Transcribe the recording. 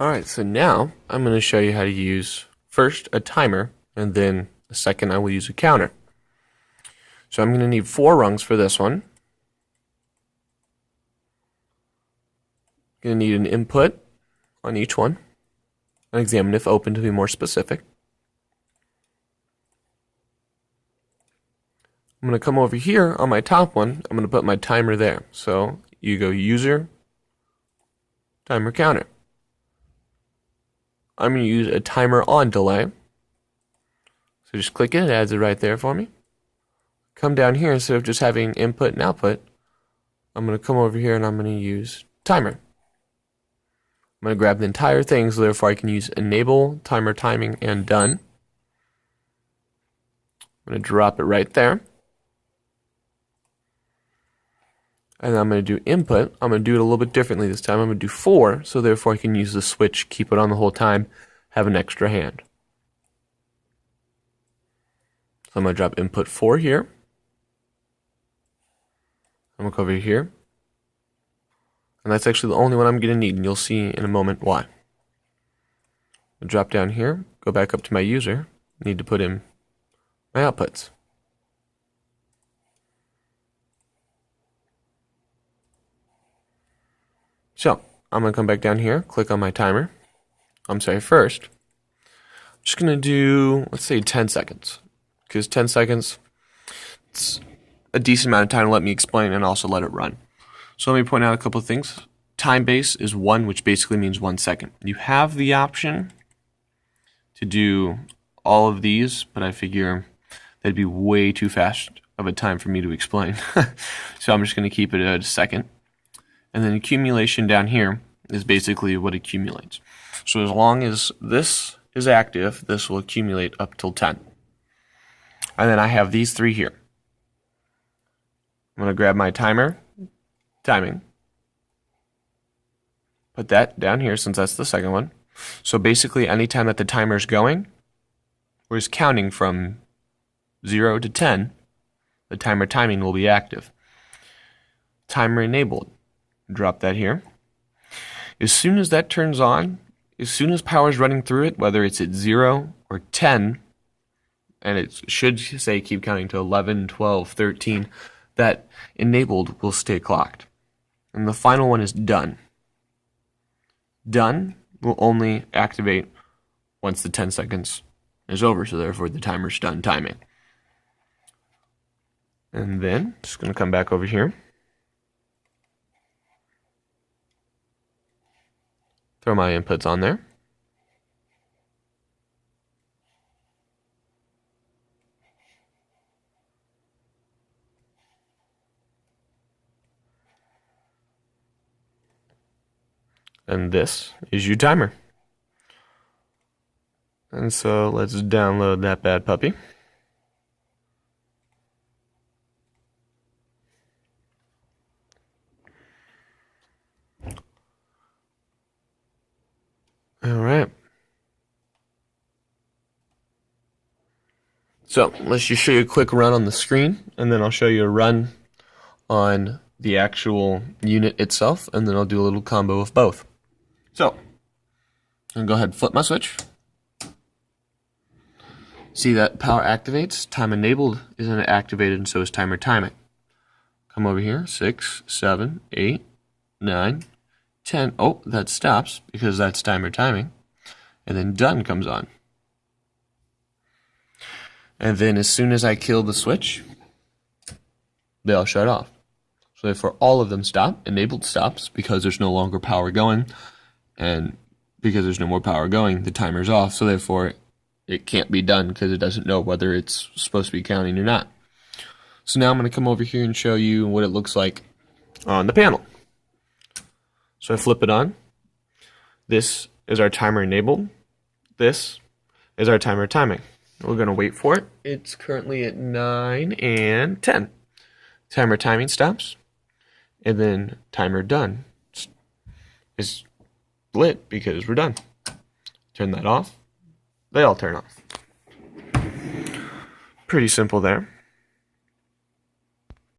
Alright, so now I'm going to show you how to use first a timer, and then a second I will use a counter. So I'm going to need 4 rungs for this one. Going to need an input on each one, and examine if open to be more specific. I'm going to come over here on my top one, I'm going to put my timer there. So you go user, timer counter. I'm going to use a timer on delay. So just click it adds it right there for me. Come down here, instead of just having input and output, I'm going to come over here and I'm going to use timer. I'm going to grab the entire thing, so therefore I can use enable, timer timing, and done. I'm going to drop it right there. And then I'm going to do input. I'm going to do it a little bit differently this time. I'm going to do 4, so therefore I can use the switch, keep it on the whole time, have an extra hand. So I'm going to drop input 4 here. I'm going to go over here. And that's actually the only one I'm going to need, and you'll see in a moment why. I'll drop down here, go back up to my user. I need to put in my outputs. So, I'm going to come back down here, click on my timer. First, I'm just going to do, let's say 10 seconds. Because 10 seconds, it's a decent amount of time to let me explain and also let it run. So let me point out a couple of things. Time base is 1, which basically means 1 second. You have the option to do all of these, but I figure that'd be way too fast of a time for me to explain. So I'm just going to keep it at a second. And then accumulation down here is basically what accumulates. So as long as this is active, this will accumulate up till 10. And then I have these 3 here. I'm going to grab my timer, timing, put that down here since that's the second one. So basically anytime that the timer is going, or is counting from 0 to 10, the timer timing will be active. Timer enabled. Drop that here. As soon as that turns on, as soon as power is running through it, whether it's at 0 or 10, and it should say keep counting to 11, 12, 13, that enabled will stay clocked. And the final one is done. Done will only activate once the 10 seconds is over, so therefore the timer's done timing. And then, just going to come back over here. Throw my inputs on there. And this is your timer. And so let's download that bad puppy. Alright. So let's just show you a quick run on the screen, and then I'll show you a run on the actual unit itself, and then I'll do a little combo of both. So, I'm going to go ahead and flip my switch. See that power activates, time enabled isn't activated, and so is timer timing. Come over here, 6, 7, 8, 9, 10. Oh, that stops because that's timer timing. And then done comes on. And then as soon as I kill the switch, they all shut off. So therefore all of them stop. Enabled stops because there's no longer power going. And because there's no more power going, the timer's off. So therefore it can't be done because it doesn't know whether it's supposed to be counting or not. So now I'm going to come over here and show you what it looks like on the panel. So I flip it on. This is our timer enabled. This is our timer timing. We're going to wait for it. It's currently at 9 and 10. Timer timing stops. And then timer done is lit because we're done. Turn that off. They all turn off. Pretty simple there.